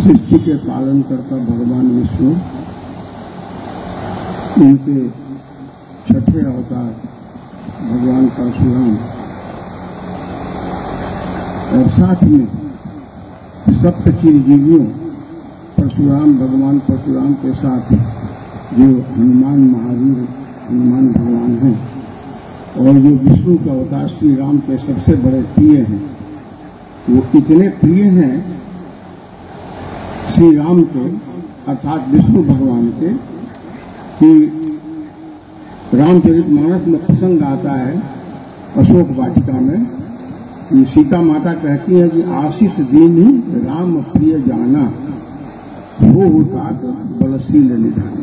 सृष्टि के पालन करता भगवान विष्णु, उनके छठे अवतार भगवान परशुराम, और साथ में सप्त चिरंजीवियों परशुराम, भगवान परशुराम के साथ जो हनुमान महावीर हनुमान भगवान हैं, और जो विष्णु के अवतार श्री राम के सबसे बड़े प्रिय हैं, वो इतने प्रिय हैं श्री राम के अर्थात विष्णु भगवान के कि रामचरितमानस में प्रसंग आता है अशोक वाटिका में कि सीता माता कहती है कि आशीष दीनी राम प्रिय जाना हो तात बलशील निधान।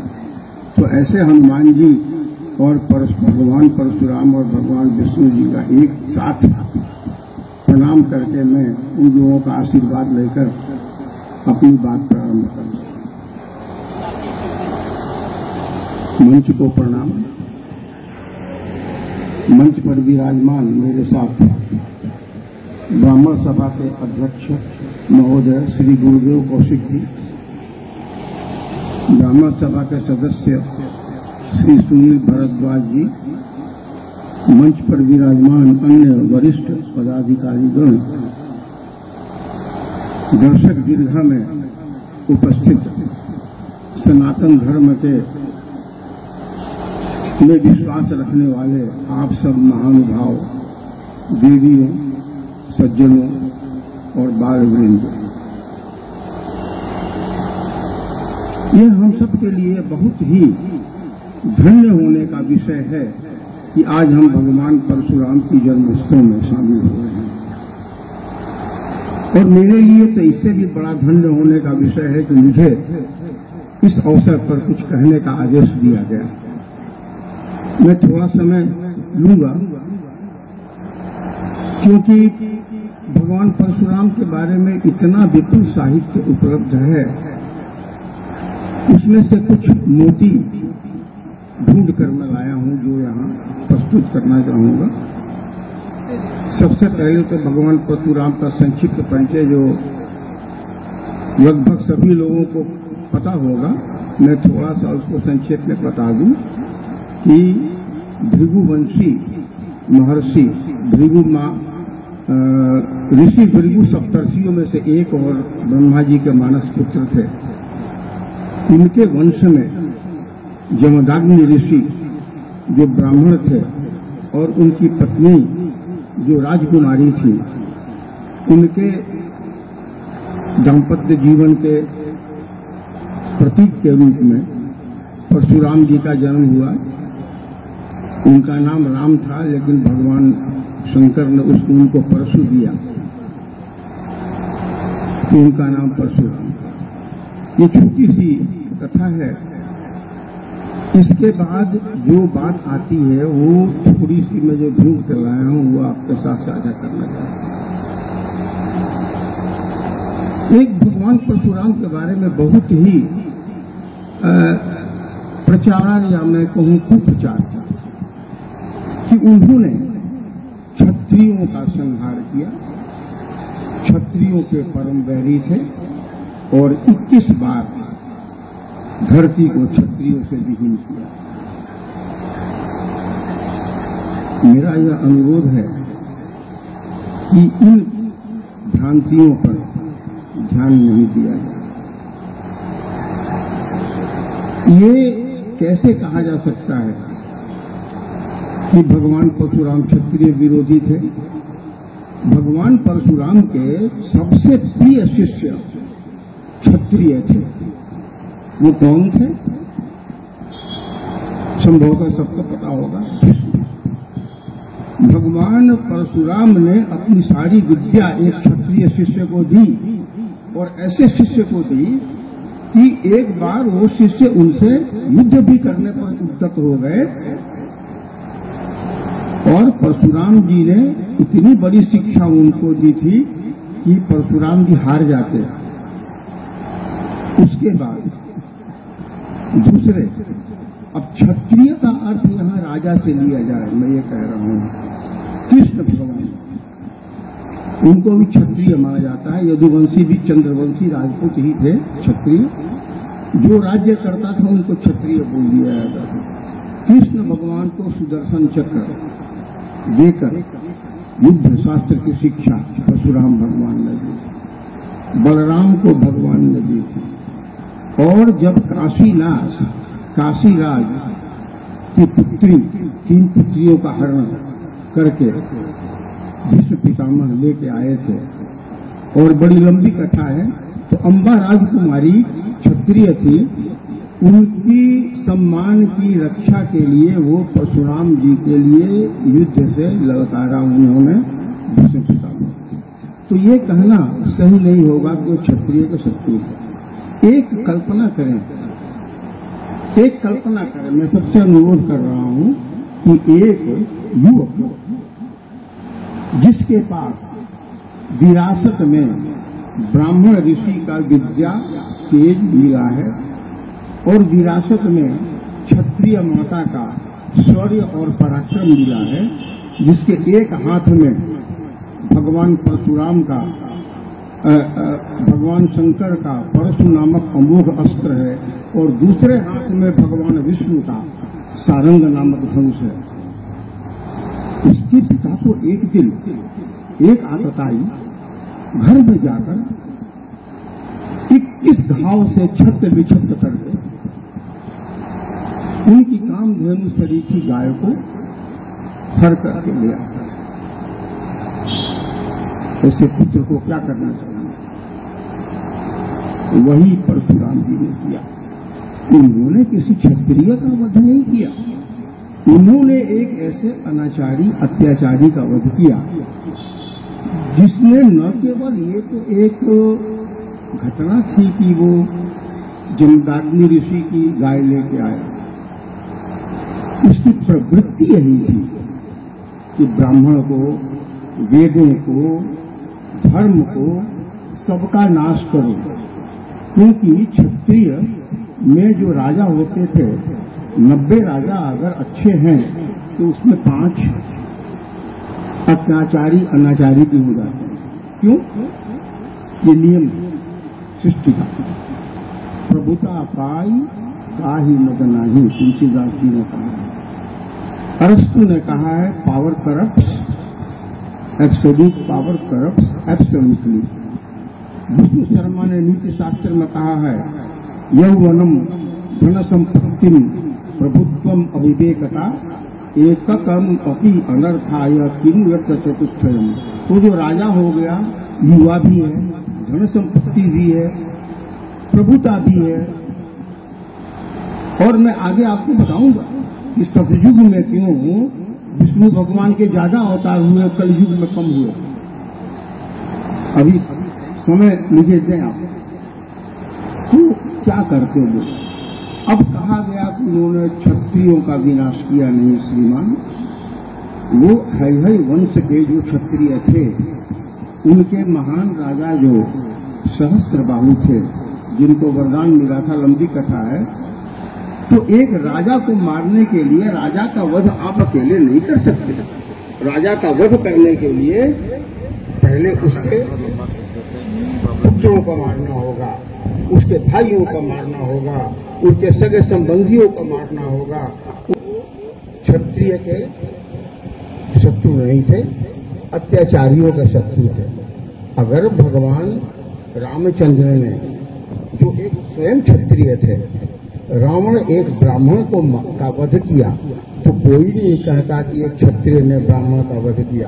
तो ऐसे हनुमान जी और भगवान परशुराम और भगवान विष्णु जी का एक साथ प्रणाम करके मैं उन लोगों का आशीर्वाद लेकर अपनी बात प्रारंभ करूंगा। मंच को प्रणाम। मंच पर विराजमान मेरे साथ ब्राह्मण सभा के अध्यक्ष महोदय श्री गुरुदेव कौशिक जी, ब्राह्मण सभा के सदस्य श्री सुनील भारद्वाज जी, मंच पर विराजमान अन्य वरिष्ठ पदाधिकारीगण, दर्शक दीर्घा में उपस्थित सनातन धर्म के में विश्वास रखने वाले आप सब महानुभाव, देवियों, सज्जनों और बाल वृंद, यह हम सब के लिए बहुत ही धन्य होने का विषय है कि आज हम भगवान परशुराम की जन्मोत्सव में शामिल हो रहे हैं। और मेरे लिए तो इससे भी बड़ा धन्य होने का विषय है कि मुझे इस अवसर पर कुछ कहने का आदेश दिया गया। मैं थोड़ा समय लूंगा क्योंकि भगवान परशुराम के बारे में इतना विपुल साहित्य उपलब्ध है, उसमें से कुछ मोती ढूंढ कर मैं लाया हूं जो यहां प्रस्तुत करना चाहूंगा। सबसे पहले तो भगवान परशुराम का संक्षिप्त परिचय जो लगभग सभी लोगों को पता होगा, मैं थोड़ा सा उसको संक्षेप में बता दूं कि भृगुवंशी महर्षि भृगु ऋषि भृगु सप्तर्षियों में से एक और ब्रह्मा जी के मानस पुत्र थे। उनके वंश में जमदाग्नि ऋषि जो ब्राह्मण थे और उनकी पत्नी जो राजकुमारी थी, उनके दाम्पत्य जीवन के प्रतीक के रूप में परशुराम जी का जन्म हुआ। उनका नाम राम था, लेकिन भगवान शंकर ने उनको परशु दिया, तो उनका नाम परशुराम। ये छोटी सी कथा है। इसके बाद जो बात आती है वो थोड़ी सी मैं जो ढूंढ कर लाया हूं वो आपके साथ साझा करना चाहता हूं। एक भगवान परशुराम के बारे में बहुत ही प्रचार या मैं कहूं कुप्रचार था कि उन्होंने क्षत्रियों का संहार किया, क्षत्रियों के परम वैरी थे और 21 बार धरती को क्षत्रियों से विहीन किया। मेरा यह अनुरोध है कि इन भ्रांतियों पर ध्यान नहीं दिया जाए। ये कैसे कहा जा सकता है कि भगवान परशुराम क्षत्रिय विरोधी थे? भगवान परशुराम के सबसे प्रिय शिष्य क्षत्रिय थे। वो कौन थे? संभवतः सबको पता होगा, भगवान परशुराम ने अपनी सारी विद्या एक क्षत्रिय शिष्य को दी और ऐसे शिष्य को दी कि एक बार वो शिष्य उनसे युद्ध भी करने पर उद्यत हो गए और परशुराम जी ने इतनी बड़ी शिक्षा उनको दी थी कि परशुराम जी हार जाते। उसके बाद दूसरे, अब क्षत्रिय का अर्थ यहां राजा से लिया जाए, मैं ये कह रहा हूं, कृष्ण भगवान उनको भी क्षत्रिय माना जाता है। यदुवंशी भी चंद्रवंशी राजपूत ही थे क्षत्रिय। जो राज्य करता था उनको क्षत्रिय बोल दिया जाता था। कृष्ण भगवान को सुदर्शन चक्र देकर युद्ध शास्त्र की शिक्षा परशुराम भगवान ने दी थी, बलराम को भगवान ने दी थी। और जब काशीराज की पुत्री 3 पुत्रियों का हरण करके भीष्म पितामह लेके आए थे, और बड़ी लंबी कथा है, तो अंबा राजकुमारी क्षत्रिय थी, उनकी सम्मान की रक्षा के लिए वो परशुराम जी के लिए युद्ध से ललकारा उन्होंने भीष्म पितामह। तो ये कहना सही नहीं होगा कि वो क्षत्रिय के शत्रु थे। एक कल्पना करें, मैं सबसे अनुरोध कर रहा हूं कि एक युवक जिसके पास विरासत में ब्राह्मण ऋषि का विद्या तेज मिला है और विरासत में क्षत्रिय माता का शौर्य और पराक्रम मिला है, जिसके एक हाथ में भगवान परशुराम का भगवान शंकर का परशु नामक अमोघ अस्त्र है और दूसरे हाथ में भगवान विष्णु का सारंग नामक धनुष है। उसके पिता को एक दिन एक आदत आई, घर में जाकर 21 घाव से छत विछत करके उनकी कामधेनु सरीखी गाय को फर करके ले आता। ऐसे पुत्र को क्या करना चाहिए? वही परशुराम जी ने किया। उन्होंने किसी क्षत्रिय का वध नहीं किया, उन्होंने एक ऐसे अनाचारी अत्याचारी का वध किया जिसने न केवल ये तो एक घटना थी कि वो जमदाग्नि ऋषि की गाय लेके आया, उसकी प्रवृत्ति यही थी कि ब्राह्मण को, वेदों को, धर्म को सबका नाश करो। क्योंकि क्षत्रिय में जो राजा होते थे, 90 राजा अगर अच्छे हैं तो उसमें 5 अत्याचारी अनाचारी भी हो जाते हैं। क्यों? ये नियम सृष्टि का। प्रभुता पाई काहि मद नाही, तुलसीदास जी ने कहा है। अरस्तु ने कहा है power corrupts, absolute power corrupts absolutely. Vishnu Sharma ने नीति शास्त्र में कहा है यौवनम धन संपत्तिम प्रभुत्वम अविवेकता एककम अपि अनर्थाय किम यत्र चतुष्टयम। वो जो राजा हो गया, युवा भी है, धन संपत्ति भी है, प्रभुता भी है। और मैं आगे आपको बताऊंगा कि सतयुग में क्यों विष्णु भगवान के ज्यादा अवतार हुए, कलयुग में कम हुए। अभी समय मुझे दें आप। तो क्या करते लोग? अब कहा गया कि उन्होंने क्षत्रियों का विनाश किया नहीं श्रीमान। वो है वंश के जो क्षत्रिय थे, उनके महान राजा जो सहस्त्रबाहु थे, जिनको वरदान मिला था, लंबी कथा है। तो एक राजा को मारने के लिए, राजा का वध आप अकेले नहीं कर सकते। राजा का वध करने के लिए पहले उसके पुत्रों को मारना होगा, उसके भाइयों को मारना होगा, उसके सगे संबंधियों को मारना होगा। क्षत्रिय के शत्रु नहीं थे, अत्याचारियों के शत्रु थे। अगर भगवान रामचंद्र ने, जो एक स्वयं क्षत्रिय थे, रावण एक ब्राह्मण को का वध किया, तो कोई नहीं कहता कि एक क्षत्रिय ने ब्राह्मण का वध किया,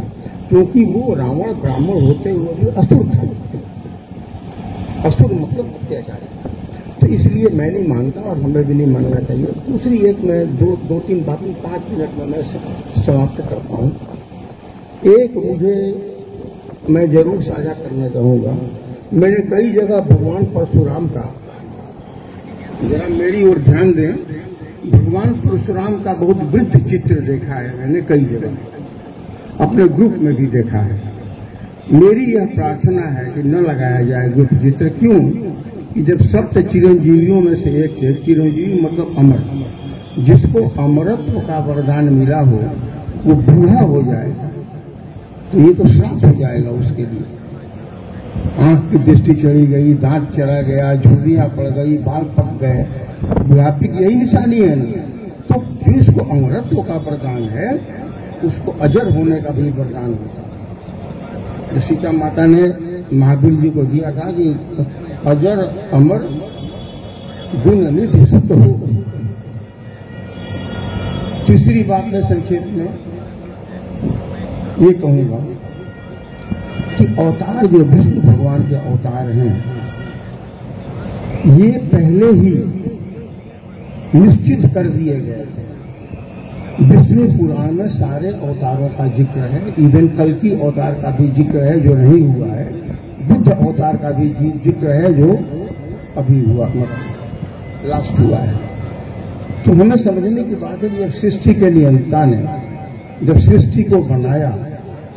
क्योंकि वो रावण ब्राह्मण होते हुए भी असुर था। असुर मतलब अत्याचारी। तो इसलिए मैं नहीं मानता और हमें भी नहीं मानना चाहिए। दूसरी एक मैं दो तीन बातें 5 मिनट में मैं समाप्त करता हूं। एक मैं जरूर साझा करना चाहूंगा। मैंने कई जगह भगवान परशुराम का, जरा मेरी ओर ध्यान दें, भगवान परशुराम का बहुत वृद्ध चित्र देखा है मैंने कई जगह, अपने ग्रुप में भी देखा है। मेरी यह प्रार्थना है कि न लगाया जाए ग्रुप चित्र। क्यों? कि जब सप्त चिरंजीवियों में से एक थे, चिरंजीवी मतलब अमर, जिसको अमरत्व का वरदान मिला हो, वो बूढ़ा हो जाए तो ये तो श्राप हो जाएगा उसके लिए। आंख की दृष्टि चली गई, दांत चला गया, झुर्रियां पड़ गई, बाल पक गए, बुढ़ापे की यही निशानी है ना। तो जो इसको अमरत्व का वरदान है उसको अजर होने का भी वरदान होता है। सीता माता ने महावीर जी को दिया था कि अजर अमर गुण निधि सुत हो। तीसरी बात मैं संक्षेप में ये कहूंगा कि अवतार जो विष्णु भगवान के अवतार हैं ये पहले ही निश्चित कर दिए गए थे। विष्णु पुराण में सारे अवतारों का जिक्र है, इवन कल्कि अवतार का भी जिक्र है जो नहीं हुआ है, बुद्ध अवतार का भी जिक्र है जो अभी हुआ, मतलब लास्ट हुआ है। तो हमें समझने की बात है कि जब सृष्टि के नियंता ने जब सृष्टि को बनाया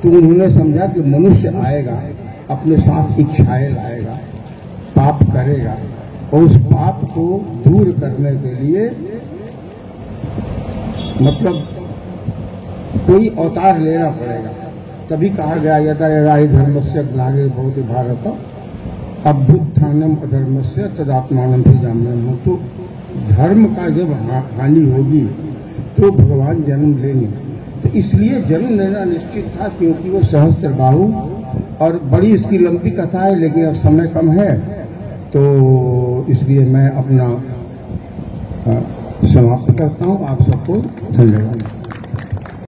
तो उन्होंने समझा कि मनुष्य आएगा, अपने साथ इच्छाएं लाएगा, पाप करेगा और उस पाप को दूर करने के लिए मतलब कोई अवतार लेना पड़ेगा। तभी कहा गया यदा यदा धर्मस्य ग्लानिर्भवति भारत अभ्युत्थानम अधर्मस्य तदात्मानं सृजाम्यहम्। तो धर्म का जब हानि होगी तो भगवान जन्म लेंगे। तो इसलिए जन्म लेना निश्चित था क्योंकि वो सहस्त्र बाहु और बड़ी इसकी लंबी कथा है, लेकिन अब समय कम है तो इसलिए मैं अपना समाप्त करता हूँ। आप सबको धन्यवाद।